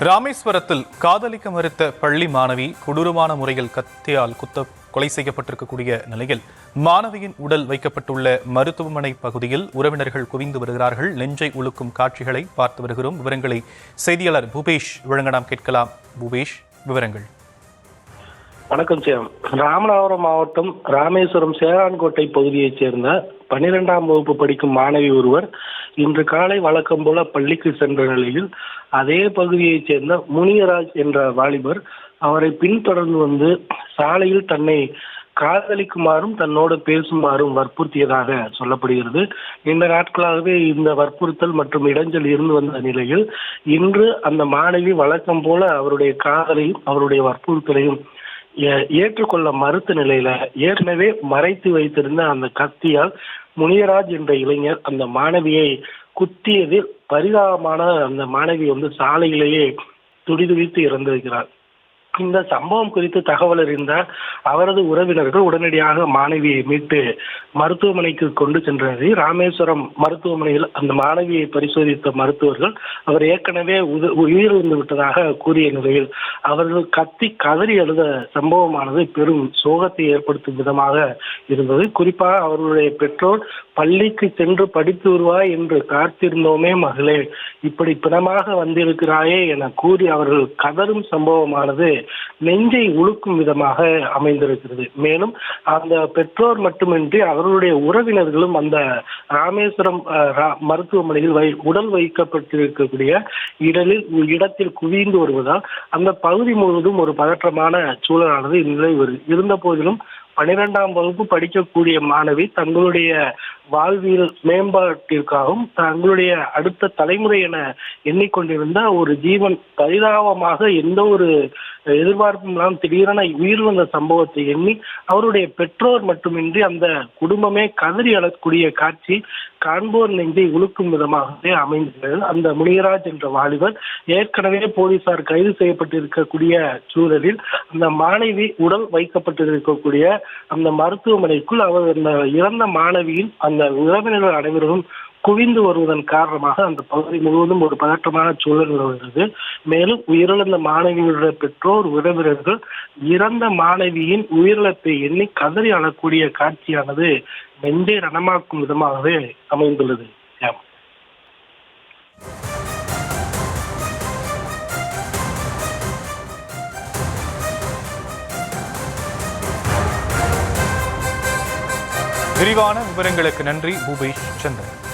ராமேஸ்வரத்தில் காதலிக்க மறுத்த பள்ளி மாணவி கொடூரமான முறையில் கத்தியால் கொலை செய்யப்பட்டிருக்கக்கூடிய நிலையில் மாணவியின் உடல் வைக்கப்பட்டுள்ள மருத்துவமனை பகுதியில் உறவினர்கள் குவிந்து வருகிறார்கள். நெஞ்சை உலுக்கும் காட்சிகளை பார்த்து வருகிறோம். விவரங்களை செய்தியாளர் பூபேஷ் வழங்க நாம் கேட்கலாம். பூபேஷ், விவரங்கள். வணக்கம் சேம். ராமநாதபுரம் மாவட்டம் ராமேஸ்வரம் சேரான்கோட்டை பகுதியைச் சேர்ந்த 12ஆம் வகுப்பு படிக்கும் மாணவி ஒருவர் இன்று காலை வழக்கம் போல பள்ளிக்கு சென்ற நிலையில் அதே பகுதியைச் சேர்ந்த முனியராஜ் என்ற வாலிபர் அவரை பின்தொடர்ந்து வந்து சாலையில் தன்னை காதலிக்குமாறும் தன்னோடு பேசுமாறும் வற்புறுத்தியதாக சொல்லப்படுகிறது. இந்த நாட்களாகவே இந்த வற்புறுத்தல் மற்றும் இடைஞ்சல் இருந்து வந்த நிலையில் இன்று அந்த மாணவி வழக்கம் போல அவருடைய காதலையும் அவருடைய வற்புறுத்தலையும் ஏற்றுக்கொள்ள மறுத்த நிலையில ஏற்கனவே மறைத்து வைத்திருந்த அந்த கத்தியால் முனியராஜ் என்ற இளைஞர் அந்த மாணவியை குத்தியதில் பரிதாபமான அந்த மாணவி சாலையிலேயே துடிதுடித்து இறந்திருக்கிறார். இந்த சம்பவம் குறித்து தகவல் அறிந்த அவரது உறவினர்கள் உடனடியாக மாணவியை மீட்டு மருத்துவமனைக்கு கொண்டு சென்றனர். ராமேஸ்வரம் மருத்துவமனையில் அந்த மாணவியை பரிசோதித்த மருத்துவர்கள் அவர் ஏற்கனவே உயிரிழந்து விட்டதாக கூறிய நிலையில் அவர்கள் கத்தி கதறி அழுத சம்பவமானது பெரும் சோகத்தை ஏற்படுத்தும் விதமாக இருந்தது. குறிப்பாக அவர்களுடைய பெற்றோர் பள்ளிக்கு சென்று படித்து வருவாய் என்று காத்திருந்தோமே மகளே, இப்படி பிணமாக வந்திருக்கிறாயே என கூறி அவர்கள் கதறும் சம்பவமானது நெஞ்சை உழுக்கும் விதமாக அமைந்திருக்கிறது. மேலும் அந்த பெற்றோர் மட்டுமின்றி அவர்களுடைய உறவினர்களும் அந்த ராமேஸ்வரம் மருத்துவமனையில் உடல் வைக்கப்பட்டிருக்கக்கூடிய இடத்தில் குவிந்து வருவதால் அந்த பகுதி முழுவதும் ஒரு பதற்றமான சூழலானது நிலவி இருந்த போதிலும் 12ஆம் வகுப்பு படிக்கக்கூடிய மாணவி தங்களுடைய வாழ்வியல் மேம்பாட்டிற்காகவும் தங்களுடைய அடுத்த தலைமுறை என எண்ணிக்கொண்டிருந்த ஒரு ஜீவன் பரிதாபமாக எந்த ஒரு எதிர்பார்ப்பும் திடீரென உயிரிழந்த சம்பவத்தை எண்ணி அவருடைய பெற்றோர் மட்டுமின்றி அந்த குடும்பமே கதறி அழக்கூடிய காட்சி காண்போர் நெஞ்சை உழுக்கும் விதமாகவே அமைந்தது. அந்த முனியராஜ் என்ற வாலிபர் ஏற்கனவே போலீசார் கைது செய்யப்பட்டிருக்கக்கூடிய சூழலில் அந்த மாணவி உடல் வைக்கப்பட்டிருக்கக்கூடிய அந்த மருத்துவமனைக்குள் அவர் அந்த இறந்த மாணவியின் அந்த உறவினர்கள் அனைவரும் குவிந்து வருவதன் காரணமாக அந்த பகுதி முழுவதும் ஒரு பதற்றமான சூழல் நிலவுகிறது. மேலும் உயிரிழந்த மாணவியுடைய பெற்றோர் உறவினர்கள் இறந்த மாணவியின் உயிரிழப்பை எண்ணி கதறி அழக்கூடிய காட்சியானது நெஞ்சை ரணமாக்கும் விதமாகவே அமைந்துள்ளது. விரிவான விவரங்களுக்கு நன்றி பூபேஷ் சந்திரன்.